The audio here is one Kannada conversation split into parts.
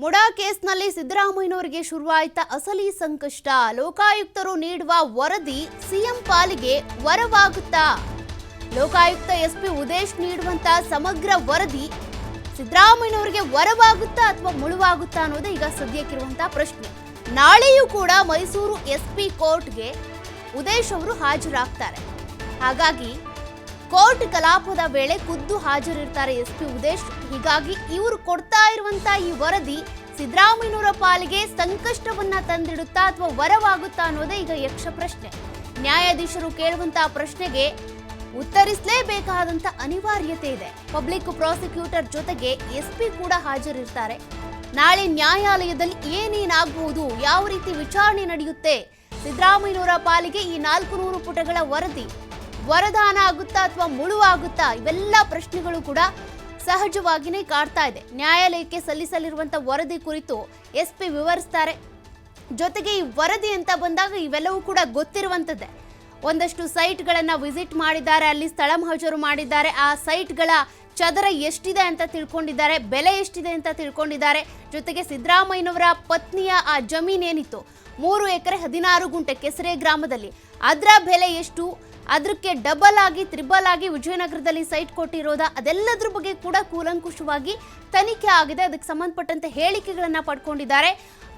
ಮುಡಾ ಕೇಸ್ನಲ್ಲಿ ಸಿದ್ದರಾಮಯ್ಯನವರಿಗೆ ಶುರುವಾಯಿತ ಅಸಲಿ ಸಂಕಷ್ಟ. ಲೋಕಾಯುಕ್ತರು ನೀಡುವ ವರದಿ ಸಿಎಂ ಪಾಲಿಗೆ ವರವಾಗುತ್ತಾ? ಲೋಕಾಯುಕ್ತ ಎಸ್ಪಿ ಉದೇಶ್ ನೀಡುವಂತ ಸಮಗ್ರ ವರದಿ ಸಿದ್ದರಾಮಯ್ಯನವರಿಗೆ ವರವಾಗುತ್ತಾ ಅಥವಾ ಮುಳುವಾಗುತ್ತಾ ಅನ್ನೋದು ಈಗ ಸದ್ಯಕ್ಕಿರುವಂತಹ ಪ್ರಶ್ನೆ. ನಾಳೆಯೂ ಕೂಡ ಮೈಸೂರು ಎಸ್ಪಿ ಕೋರ್ಟ್ಗೆ ಉದೇಶ್ ಅವರು ಹಾಜರಾಗ್ತಾರೆ. ಹಾಗಾಗಿ ಕೋರ್ಟ್ ಕಲಾಪದ ವೇಳೆ ಖುದ್ದು ಹಾಜರಿರ್ತಾರೆ ಎಸ್ಪಿ ಉದೇಶ್. ಹೀಗಾಗಿ ಇವರು ಕೊಡ್ತಾ ಇರುವಂತ ಈ ವರದಿ ಸಿದ್ದರಾಮಯ್ಯನವರ ಪಾಲಿಗೆ ಸಂಕಷ್ಟವನ್ನ ತಂದಿಡುತ್ತಾ ಅಥವಾ ವರವಾಗುತ್ತಾ ಅನ್ನೋದೇ ಈಗ ಯಕ್ಷ ಪ್ರಶ್ನೆ. ನ್ಯಾಯಾಧೀಶರು ಕೇಳುವಂತಹ ಪ್ರಶ್ನೆಗೆ ಉತ್ತರಿಸಲೇಬೇಕಾದಂತ ಅನಿವಾರ್ಯತೆ ಇದೆ. ಪಬ್ಲಿಕ್ ಪ್ರಾಸಿಕ್ಯೂಟರ್ ಜೊತೆಗೆ ಎಸ್ಪಿ ಕೂಡ ಹಾಜರಿರ್ತಾರೆ. ನಾಳೆ ನ್ಯಾಯಾಲಯದಲ್ಲಿ ಏನೇನಾಗಬಹುದು, ಯಾವ ರೀತಿ ವಿಚಾರಣೆ ನಡೆಯುತ್ತೆ, ಸಿದ್ದರಾಮಯ್ಯನವರ ಪಾಲಿಗೆ ಈ 400 ಪುಟಗಳ ವರದಿ ವರದಾನ ಆಗುತ್ತಾ ಅಥವಾ ಮುಳುವಾಗುತ್ತಾ, ಇವೆಲ್ಲ ಪ್ರಶ್ನೆಗಳು ಕೂಡ ಸಹಜವಾಗಿಯೇ ಕಾಡ್ತಾ ಇದೆ. ನ್ಯಾಯಾಲಯಕ್ಕೆ ಸಲ್ಲಿಸಲಿರುವಂತಹ ವರದಿ ಕುರಿತು ಎಸ್ಪಿ ವಿವರಿಸ್ತಾರೆ. ಜೊತೆಗೆ ಈ ವರದಿ ಅಂತ ಬಂದಾಗ ಇವೆಲ್ಲವೂ ಕೂಡ ಗೊತ್ತಿರುವಂಥದ್ದೇ. ಒಂದಷ್ಟು ಸೈಟ್ಗಳನ್ನು ವಿಸಿಟ್ ಮಾಡಿದ್ದಾರೆ, ಅಲ್ಲಿ ಸ್ಥಳ ಮಹಜರು ಮಾಡಿದ್ದಾರೆ. ಆ ಸೈಟ್ಗಳ ಚದರ ಎಷ್ಟಿದೆ ಅಂತ ತಿಳ್ಕೊಂಡಿದ್ದಾರೆ, ಬೆಲೆ ಎಷ್ಟಿದೆ ಅಂತ ತಿಳ್ಕೊಂಡಿದ್ದಾರೆ. ಜೊತೆಗೆ ಸಿದ್ದರಾಮಯ್ಯನವರ ಪತ್ನಿಯ ಆ ಜಮೀನೇನಿತ್ತು 3 ಎಕರೆ 16 ಗುಂಟೆ ಕೆಸರೆ ಗ್ರಾಮದಲ್ಲಿ, ಅದರ ಬೆಲೆ ಎಷ್ಟು, ಅದಕ್ಕೆ ಡಬಲ್ ಆಗಿ ತ್ರಿಬಲ್ ಆಗಿ ವಿಜಯನಗರದಲ್ಲಿ ಸೈಟ್ ಕೊಟ್ಟಿರೋದ, ಅದೆಲ್ಲದ್ರ ಬಗ್ಗೆ ಕೂಡ ಕೂಲಂಕುಷವಾಗಿ ತನಿಖೆ ಆಗಿದೆ. ಅದಕ್ಕೆ ಸಂಬಂಧಪಟ್ಟಂತೆ ಹೇಳಿಕೆಗಳನ್ನ ಪಡ್ಕೊಂಡಿದ್ದಾರೆ.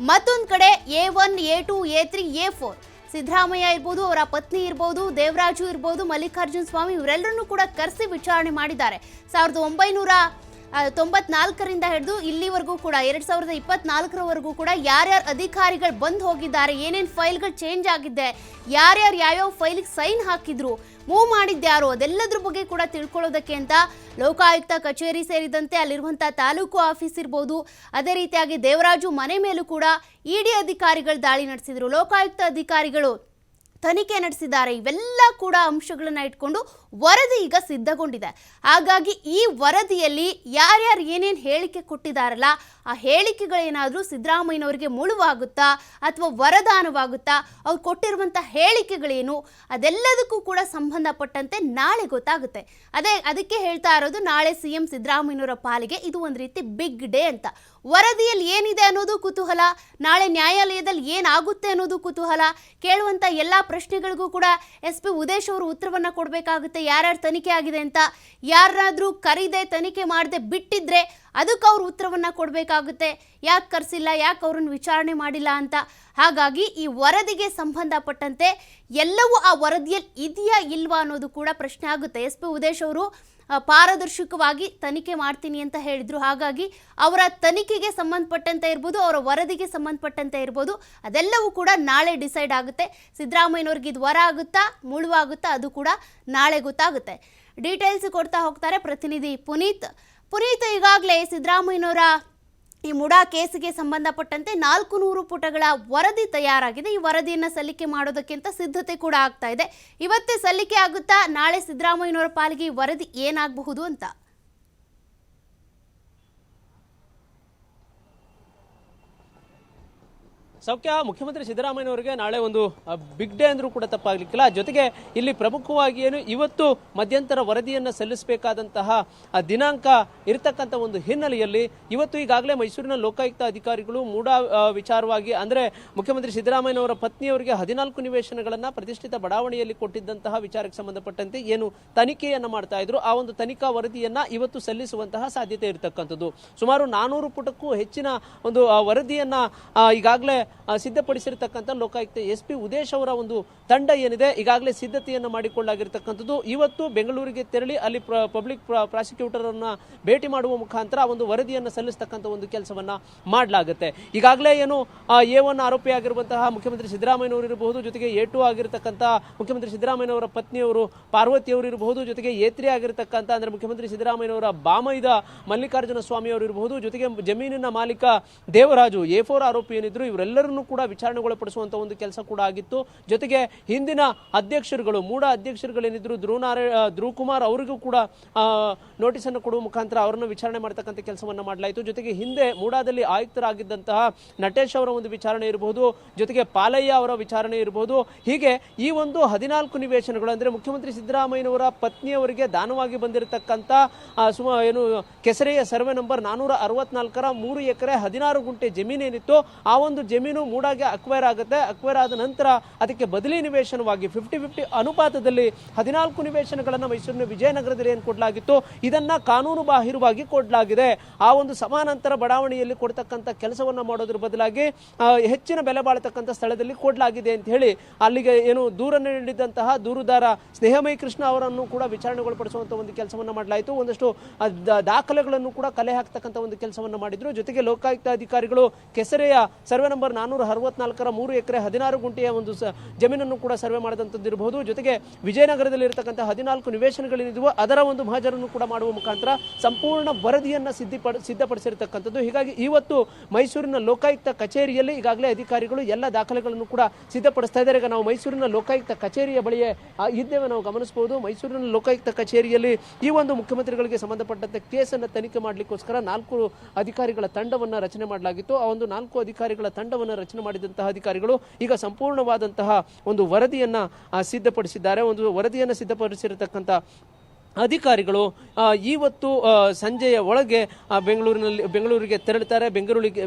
ಮತ್ತೊಂದು ಕಡೆ A1, A2, A3, A4 Siddaramaiah ಇರ್ಬೋದು, ಅವರ ಪತ್ನಿ ಇರ್ಬೋದು, ದೇವರಾಜು ಇರ್ಬೋದು, ಮಲ್ಲಿಕಾರ್ಜುನ ಸ್ವಾಮಿ ಇವರೆಲ್ಲರನ್ನೂ ಕೂಡ ಕರೆಸಿ ವಿಚಾರಣೆ ಮಾಡಿದ್ದಾರೆ. 1994ರಿಂದ ಹಿಡಿದು ಇಲ್ಲಿವರೆಗೂ ಕೂಡ 2024ರವರೆಗೂ ಕೂಡ ಯಾರ್ಯಾರು ಅಧಿಕಾರಿಗಳು ಬಂದು ಹೋಗಿದ್ದಾರೆ, ಏನೇನು ಫೈಲ್ಗಳು ಚೇಂಜ್ ಆಗಿದೆ, ಯಾರ್ಯಾರು ಯಾವ್ಯಾವ ಫೈಲಿಗೆ ಸೈನ್ ಹಾಕಿದ್ರು, ಮೂವ್ ಮಾಡಿದ್ಯಾರು, ಅದೆಲ್ಲದ್ರ ಬಗ್ಗೆ ಕೂಡ ತಿಳ್ಕೊಳ್ಳೋದಕ್ಕೆ ಅಂತ ಲೋಕಾಯುಕ್ತ ಕಚೇರಿ ಸೇರಿದಂತೆ ಅಲ್ಲಿರುವಂತಹ ತಾಲೂಕು ಆಫೀಸ್ ಇರ್ಬೋದು, ಅದೇ ರೀತಿಯಾಗಿ ದೇವರಾಜು ಮನೆ ಮೇಲೂ ಕೂಡ ಇಡಿ ಅಧಿಕಾರಿಗಳು ದಾಳಿ ನಡೆಸಿದ್ರು, ಲೋಕಾಯುಕ್ತ ಅಧಿಕಾರಿಗಳು ತನಿಖೆ ನಡೆಸಿದ್ದಾರೆ. ಇವೆಲ್ಲ ಕೂಡ ಅಂಶಗಳನ್ನ ಇಟ್ಕೊಂಡು ವರದಿ ಈಗ ಸಿದ್ಧಗೊಂಡಿದೆ. ಹಾಗಾಗಿ ಈ ವರದಿಯಲ್ಲಿ ಯಾರ್ಯಾರು ಏನೇನು ಹೇಳಿಕೆ ಕೊಟ್ಟಿದ್ದಾರಲ್ಲ, ಆ ಹೇಳಿಕೆಗಳೇನಾದರೂ ಸಿದ್ದರಾಮಯ್ಯನವರಿಗೆ ಮುಳುವಾಗುತ್ತಾ ಅಥವಾ ವರದಾನವಾಗುತ್ತಾ, ಅವ್ರು ಕೊಟ್ಟಿರುವಂಥ ಹೇಳಿಕೆಗಳೇನು, ಅದೆಲ್ಲದಕ್ಕೂ ಕೂಡ ಸಂಬಂಧಪಟ್ಟಂತೆ ನಾಳೆ ಗೊತ್ತಾಗುತ್ತೆ. ಅದಕ್ಕೆ ಹೇಳ್ತಾ ಇರೋದು, ನಾಳೆ ಸಿಎಂ ಸಿದ್ದರಾಮಯ್ಯನವರ ಪಾಲಿಗೆ ಇದು ಒಂದು ರೀತಿ ಬಿಗ್ ಡೇ ಅಂತ. ವರದಿಯಲ್ಲಿ ಏನಿದೆ ಅನ್ನೋದು ಕುತೂಹಲ, ನಾಳೆ ನ್ಯಾಯಾಲಯದಲ್ಲಿ ಏನಾಗುತ್ತೆ ಅನ್ನೋದು ಕುತೂಹಲ. ಕೇಳುವಂಥ ಎಲ್ಲ ಪ್ರಶ್ನೆಗಳಿಗೂ ಕೂಡ ಎಸ್ಪಿ ಉದೇಶ್ ಅವರು ಉತ್ತರವನ್ನು ಕೊಡಬೇಕಾಗುತ್ತೆ. ಯಾರ್ಯಾರು ತನಿಖೆ ಆಗಿದೆ ಅಂತ, ಯಾರಾದರೂ ಕರೀದೆ ತನಿಖೆ ಮಾಡದೆ ಬಿಟ್ಟಿದ್ರೆ ಅದಕ್ಕೆ ಅವ್ರು ಉತ್ತರವನ್ನು ಕೊಡಬೇಕಾಗುತ್ತೆ. ಯಾಕೆ ಕರೆಸಿಲ್ಲ, ಯಾಕೆ ಅವ್ರನ್ನ ವಿಚಾರಣೆ ಮಾಡಿಲ್ಲ ಅಂತ. ಹಾಗಾಗಿ ಈ ವರದಿಗೆ ಸಂಬಂಧಪಟ್ಟಂತೆ ಎಲ್ಲವೂ ಆ ವರದಿಯಲ್ಲಿ ಇದೆಯಾ ಇಲ್ವಾ ಅನ್ನೋದು ಕೂಡ ಪ್ರಶ್ನೆ ಆಗುತ್ತೆ. ಎಸ್ಪಿ ಉದೇಶ್ ಅವರು ಪಾರದರ್ಶಕವಾಗಿ ತನಿಖೆ ಮಾಡ್ತೀನಿ ಅಂತ ಹೇಳಿದ್ರು. ಹಾಗಾಗಿ ಅವರ ತನಿಖೆಗೆ ಸಂಬಂಧಪಟ್ಟಂತೆ ಇರ್ಬೋದು, ಅವರ ವರದಿಗೆ ಸಂಬಂಧಪಟ್ಟಂತೆ ಇರ್ಬೋದು, ಅದೆಲ್ಲವೂ ಕೂಡ ನಾಳೆ ಡಿಸೈಡ್ ಆಗುತ್ತೆ. ಸಿದ್ದರಾಮಯ್ಯನವ್ರಿಗೆ ಇದು ವರ ಆಗುತ್ತಾ ಮುಳುವಾಗುತ್ತಾ ಅದು ಕೂಡ ನಾಳೆ ಗೊತ್ತಾಗುತ್ತೆ. ಡೀಟೇಲ್ಸ್ ಕೊಡ್ತಾ ಹೋಗ್ತಾರೆ ಪ್ರತಿನಿಧಿ ಪುನೀತ್. ಈಗಾಗಲೇ ಸಿದ್ದರಾಮಯ್ಯನವರ ಈ ಮುಡಾ ಕೇಸಿಗೆ ಸಂಬಂಧಪಟ್ಟಂತೆ 400 ಪುಟಗಳ ವರದಿ ತಯಾರಾಗಿದೆ. ಈ ವರದಿಯನ್ನು ಸಲ್ಲಿಕೆ ಮಾಡೋದಕ್ಕಿಂತ ಸಿದ್ಧತೆ ಕೂಡ ಆಗ್ತಾ ಇದೆ. ಇವತ್ತೇ ಸಲ್ಲಿಕೆ ಆಗುತ್ತಾ, ನಾಳೆ ಸಿದ್ದರಾಮಯ್ಯನವರ ಪಾಲಿಗೆ ಈ ವರದಿ ಏನಾಗಬಹುದು ಅಂತ? ಸೌಖ್ಯ, ಮುಖ್ಯಮಂತ್ರಿ ಸಿದ್ದರಾಮಯ್ಯನವರಿಗೆ ನಾಳೆ ಒಂದು ಬಿಗ್ ಡೇ ಅಂದ್ರೂ ಕೂಡ ತಪ್ಪಾಗ್ಲಿಕ್ಕಿಲ್ಲ. ಜೊತೆಗೆ ಇಲ್ಲಿ ಪ್ರಮುಖವಾಗಿ ಏನು ಇವತ್ತು ಮಧ್ಯಂತರ ವರದಿಯನ್ನು ಸಲ್ಲಿಸಬೇಕಾದಂತಹ ದಿನಾಂಕ ಇರತಕ್ಕಂಥ ಒಂದು ಹಿನ್ನೆಲೆಯಲ್ಲಿ ಇವತ್ತು ಈಗಾಗಲೇ ಮೈಸೂರಿನ ಲೋಕಾಯುಕ್ತ ಅಧಿಕಾರಿಗಳು ಮೂಡಾ ವಿಚಾರವಾಗಿ ಅಂದರೆ ಮುಖ್ಯಮಂತ್ರಿ ಸಿದ್ದರಾಮಯ್ಯನವರ ಪತ್ನಿಯವರಿಗೆ 14 ನಿವೇಶನಗಳನ್ನು ಪ್ರತಿಷ್ಠಿತ ಬಡಾವಣೆಯಲ್ಲಿ ಕೊಟ್ಟಿದ್ದಂತಹ ವಿಚಾರಕ್ಕೆ ಸಂಬಂಧಪಟ್ಟಂತೆ ಏನು ತನಿಖೆಯನ್ನು ಮಾಡ್ತಾ ಇದ್ರು, ಆ ಒಂದು ತನಿಖಾ ವರದಿಯನ್ನ ಇವತ್ತು ಸಲ್ಲಿಸುವಂತಹ ಸಾಧ್ಯತೆ ಇರತಕ್ಕಂಥದ್ದು. ಸುಮಾರು 400 ಪುಟಕ್ಕೂ ಹೆಚ್ಚಿನ ಒಂದು ವರದಿಯನ್ನ ಈಗಾಗಲೇ ಸಿದ್ಧಪಡಿಸಿರ್ತಕ್ಕಂಥ ಲೋಕಾಯುಕ್ತ ಎಸ್ಪಿ ಉದೇಶ್ ಅವರ ಒಂದು ತಂಡ ಏನಿದೆ ಈಗಾಗಲೇ ಸಿದ್ಧತೆಯನ್ನು ಮಾಡಿಕೊಳ್ಳಾಗಿರ್ತಕ್ಕಂಥದ್ದು. ಇವತ್ತು ಬೆಂಗಳೂರಿಗೆ ತೆರಳಿ ಅಲ್ಲಿ ಪಬ್ಲಿಕ್ ಪ್ರಾಸಿಕ್ಯೂಟರ್ ಅನ್ನ ಭೇಟಿ ಮಾಡುವ ಮುಖಾಂತರ ಒಂದು ವರದಿಯನ್ನು ಸಲ್ಲಿಸತಕ್ಕಂಥ ಒಂದು ಕೆಲಸವನ್ನ ಮಾಡಲಾಗುತ್ತೆ. ಈಗಾಗಲೇ ಏನು A1 ಆರೋಪಿ ಆಗಿರುವಂತಹ ಮುಖ್ಯಮಂತ್ರಿ ಸಿದ್ದರಾಮಯ್ಯನವರು ಇರಬಹುದು, ಜೊತೆಗೆ A2 ಆಗಿರತಕ್ಕಂಥ ಮುಖ್ಯಮಂತ್ರಿ ಸಿದ್ದರಾಮಯ್ಯನವರ ಪತ್ನಿಯವರು ಪಾರ್ವತಿ ಅವರು ಇರಬಹುದು, ಜೊತೆಗೆ A3 ಆಗಿರತಕ್ಕಂಥ ಅಂದ್ರೆ ಮುಖ್ಯಮಂತ್ರಿ ಸಿದ್ದರಾಮಯ್ಯನವರ ಬಾಮೈದ ಮಲ್ಲಿಕಾರ್ಜುನ ಸ್ವಾಮಿ ಅವರು ಇರಬಹುದು, ಜೊತೆಗೆ ಜಮೀನಿನ ಮಾಲೀಕ ದೇವರಾಜು A4 ಆರೋಪಿ ಏನಿದ್ರು ಇವರೆಲ್ಲರೂ ಎಲ್ಲರನ್ನೂ ಕೂಡ ವಿಚಾರಣೆಗೊಳಪಡಿಸುವಂತ ಒಂದು ಕೆಲಸ ಕೂಡ ಆಗಿತ್ತು. ಜೊತೆಗೆ ಹಿಂದಿನ ಅಧ್ಯಕ್ಷರುಗಳು, ಮೂಡ ಅಧ್ಯಕ್ಷರುಗಳೇನಿದ್ರು ಧ್ರುವ ಕುಮಾರ್ ಅವರಿಗೂ ಕೂಡ ನೋಟಿಸ್ ಅನ್ನು ಕೊಡುವ ಮುಖಾಂತರ ಅವರನ್ನು ವಿಚಾರಣೆ ಮಾಡತಕ್ಕಂಥ ಕೆಲಸವನ್ನ ಮಾಡಲಾಯಿತು. ಜೊತೆಗೆ ಹಿಂದೆ ಮೂಡಾದಲ್ಲಿ ಆಯುಕ್ತರಾಗಿದ್ದಂತಹ ನಟೇಶ್ ಅವರ ಒಂದು ವಿಚಾರಣೆ ಇರಬಹುದು, ಜೊತೆಗೆ ಪಾಲಯ್ಯ ಅವರ ವಿಚಾರಣೆ ಇರಬಹುದು. ಹೀಗೆ ಈ ಒಂದು 14 ನಿವೇಶನಗಳು ಅಂದ್ರೆ ಮುಖ್ಯಮಂತ್ರಿ ಸಿದ್ದರಾಮಯ್ಯನವರ ಪತ್ನಿಯವರಿಗೆ ದಾನವಾಗಿ ಬಂದಿರತಕ್ಕಂಥ ಕೆಸರೆಯ ಸರ್ವೆ ನಂಬರ್ 464ರ 3 ಎಕರೆ 16 ಗುಂಟೆ ಜಮೀನೇನಿತ್ತು, ಆ ಒಂದು ಜಮೀನು ಮೂಡಾಗೆ ಅಕ್ವೈರ್ ಆಗುತ್ತೆ. ಅಕ್ವೈರ್ ಆದ ನಂತರ ಅದಕ್ಕೆ ಬದಲಿ ನಿವೇಶನವಾಗಿ 50-50 ಅನುಪಾತದಲ್ಲಿ 14 ನಿವೇಶನಗಳನ್ನು ಮೈಸೂರಿನ ವಿಜಯನಗರದಲ್ಲಿ ಏನು ಕೊಡಲಾಗಿತ್ತು, ಇದನ್ನ ಕಾನೂನು ಬಾಹಿರವಾಗಿ ಕೊಡಲಾಗಿದೆ. ಆ ಒಂದು ಸಮಾನಾಂತರ ಬಡಾವಣೆಯಲ್ಲಿ ಕೊಡ್ತಕ್ಕಂಥ ಕೆಲಸವನ್ನ ಮಾಡೋದ್ರ ಬದಲಾಗಿ ಹೆಚ್ಚಿನ ಬೆಲೆ ಬಾಳತಕ್ಕಂಥ ಸ್ಥಳದಲ್ಲಿ ಕೊಡಲಾಗಿದೆ ಅಂತ ಹೇಳಿ ಅಲ್ಲಿಗೆ ಏನು ದೂರನ್ನು ನೀಡಿದಂತಹ ದೂರುದಾರ ಸ್ನೇಹಮಯಿ ಕೃಷ್ಣ ಅವರನ್ನು ಕೂಡ ವಿಚಾರಣೆಗೊಳಪಡಿಸುವಂತ ಒಂದು ಕೆಲಸವನ್ನ ಮಾಡಲಾಯಿತು. ಒಂದಷ್ಟು ದಾಖಲೆಗಳನ್ನು ಕೂಡ ಕಲೆ ಹಾಕ್ತಕ್ಕಂಥ ಒಂದು ಕೆಲಸವನ್ನ ಮಾಡಿದ್ರು. ಜೊತೆಗೆ ಲೋಕಾಯುಕ್ತ ಅಧಿಕಾರಿಗಳು ಕೆಸರೆಯ ಸರ್ವೆ ನಂಬರ್ 464ರ 3 ಎಕರೆ 16 ಗುಂಟೆಯ ಒಂದು ಜಮೀನನ್ನು ಕೂಡ ಸರ್ವೆ ಮಾಡದಂತದ್ದು ಇರಬಹುದು. ಜೊತೆಗೆ ವಿಜಯನಗರದಲ್ಲಿ ಇರತಕ್ಕಂಥ 14 ನಿವೇಶನಗಳೇನಿದ್ವು ಅದರ ಒಂದು ಮಹಜರನ್ನು ಕೂಡ ಮಾಡುವ ಮುಖಾಂತರ ಸಂಪೂರ್ಣ ವರದಿಯನ್ನ ಸಿದ್ಧಪಡಿಸಿರ್ತಕ್ಕಂಥದ್ದು. ಹೀಗಾಗಿ ಇವತ್ತು ಮೈಸೂರಿನ ಲೋಕಾಯುಕ್ತ ಕಚೇರಿಯಲ್ಲಿ ಈಗಾಗಲೇ ಅಧಿಕಾರಿಗಳು ಎಲ್ಲ ದಾಖಲೆಗಳನ್ನು ಕೂಡ ಸಿದ್ಧಪಡಿಸ್ತಾ ಇದ್ದಾರೆ. ಈಗ ನಾವು ಮೈಸೂರಿನ ಲೋಕಾಯುಕ್ತ ಕಚೇರಿಯ ಬಳಿಯೇ ಇದ್ದೇವೆ, ನಾವು ಗಮನಿಸಬಹುದು. ಮೈಸೂರಿನ ಲೋಕಾಯುಕ್ತ ಕಚೇರಿಯಲ್ಲಿ ಈ ಒಂದು ಮುಖ್ಯಮಂತ್ರಿಗಳಿಗೆ ಸಂಬಂಧಪಟ್ಟಂತೆ ಕೇಸನ್ನು ತನಿಖೆ ಮಾಡಲಿಕ್ಕೋಸ್ಕರ 4 ಅಧಿಕಾರಿಗಳ ತಂಡವನ್ನು ರಚನೆ ಮಾಡಲಾಗಿತ್ತು. ಆ ಒಂದು 4 ಅಧಿಕಾರಿಗಳ ತಂಡವನ್ನು ರಚನೆ ಮಾಡಿದಂತಹ ಅಧಿಕಾರಿಗಳು ಈಗ ಸಂಪೂರ್ಣವಾದಂತಹ ಒಂದು ವರದಿಯನ್ನ ಸಿದ್ಧಪಡಿಸಿದ್ದಾರೆ. ಒಂದು ವರದಿಯನ್ನು ಸಿದ್ಧಪಡಿಸಿರತಕ್ಕಂಥ ಅಧಿಕಾರಿಗಳು ಇವತ್ತು ಸಂಜೆಯ ಒಳಗೆ ಬೆಂಗಳೂರಿಗೆ ತೆರಳುತ್ತಾರೆ.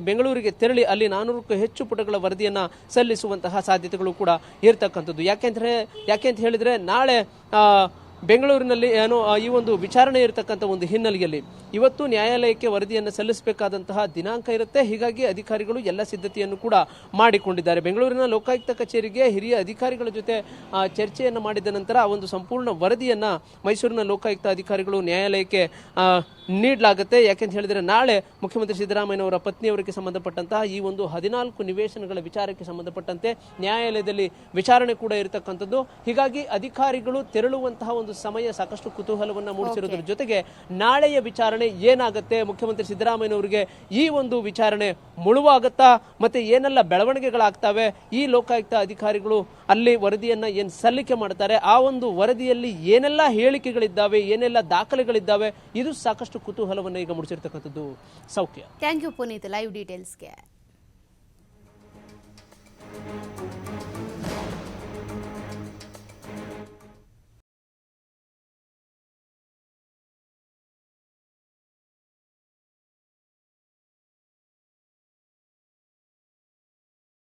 ಬೆಂಗಳೂರಿಗೆ ತೆರಳಿ ಅಲ್ಲಿ 400ಕ್ಕೂ ಹೆಚ್ಚು ಪುಟಗಳ ವರದಿಯನ್ನ ಸಲ್ಲಿಸುವಂತಹ ಸಾಧ್ಯತೆಗಳು ಕೂಡ ಇರತಕ್ಕಂಥದ್ದು. ಯಾಕೆ ಅಂತ ಹೇಳಿದ್ರೆ ನಾಳೆ ಬೆಂಗಳೂರಿನಲ್ಲಿ ಈ ಒಂದು ವಿಚಾರಣೆ ಇರತಕ್ಕಂಥ ಒಂದು ಹಿನ್ನೆಲೆಯಲ್ಲಿ ಇವತ್ತು ನ್ಯಾಯಾಲಯಕ್ಕೆ ವರದಿಯನ್ನು ಸಲ್ಲಿಸಬೇಕಾದಂತಹ ದಿನಾಂಕ ಇರುತ್ತೆ. ಹೀಗಾಗಿ ಅಧಿಕಾರಿಗಳು ಎಲ್ಲ ಸಿದ್ಧತೆಯನ್ನು ಕೂಡ ಮಾಡಿಕೊಂಡಿದ್ದಾರೆ. ಬೆಂಗಳೂರಿನ ಲೋಕಾಯುಕ್ತ ಕಚೇರಿಗೆ ಹಿರಿಯ ಅಧಿಕಾರಿಗಳ ಜೊತೆ ಚರ್ಚೆಯನ್ನು ಮಾಡಿದ ನಂತರ ಆ ಒಂದು ಸಂಪೂರ್ಣ ವರದಿಯನ್ನ ಮೈಸೂರಿನ ಲೋಕಾಯುಕ್ತ ಅಧಿಕಾರಿಗಳು ನ್ಯಾಯಾಲಯಕ್ಕೆ ನೀಡಲಾಗುತ್ತೆ. ಯಾಕೆಂತ ಹೇಳಿದ್ರೆ ನಾಳೆ ಮುಖ್ಯಮಂತ್ರಿ ಸಿದ್ದರಾಮಯ್ಯನವರ ಪತ್ನಿಯವರಿಗೆ ಸಂಬಂಧಪಟ್ಟಂತಹ ಈ ಒಂದು 14 ನಿವೇಶನಗಳ ವಿಚಾರಕ್ಕೆ ಸಂಬಂಧಪಟ್ಟಂತೆ ನ್ಯಾಯಾಲಯದಲ್ಲಿ ವಿಚಾರಣೆ ಕೂಡ ಇರತಕ್ಕಂಥದ್ದು. ಹೀಗಾಗಿ ಅಧಿಕಾರಿಗಳು ತೆರಳುವಂತಹ ಒಂದು ಸಮಯ ಸಾಕಷ್ಟು ಕುತೂಹಲವನ್ನ ಮೂಡಿಸಿರೋದ್ರ ಜೊತೆಗೆ ನಾಳೆಯ ವಿಚಾರಣೆ ಏನಾಗುತ್ತೆ, ಮುಖ್ಯಮಂತ್ರಿ ಸಿದ್ದರಾಮಯ್ಯನವರಿಗೆ ಈ ಒಂದು ವಿಚಾರಣೆ ಮುಳುವಾಗುತ್ತಾ, ಮತ್ತೆ ಏನೆಲ್ಲ ಬೆಳವಣಿಗೆಗಳಾಗ್ತವೆ, ಈ ಲೋಕಾಯುಕ್ತ ಅಧಿಕಾರಿಗಳು ಅಲ್ಲಿ ವರದಿಯನ್ನ ಏನ್ ಸಲ್ಲಿಕೆ ಮಾಡ್ತಾರೆ, ಆ ಒಂದು ವರದಿಯಲ್ಲಿ ಏನೆಲ್ಲ ಹೇಳಿಕೆಗಳಿದ್ದಾವೆ, ಏನೆಲ್ಲ ದಾಖಲೆಗಳಿದ್ದಾವೆ, ಇದು ಸಾಕಷ್ಟು ಕುತೂಹಲವನ್ನು ಈಗ ಮೂಡಿಸಿರ್ತಕ್ಕಂಥದ್ದು. ಸೌಖ್ಯ. Thank you Puneeth live ಡೀಟೇಲ್ಸ್ಗೆ.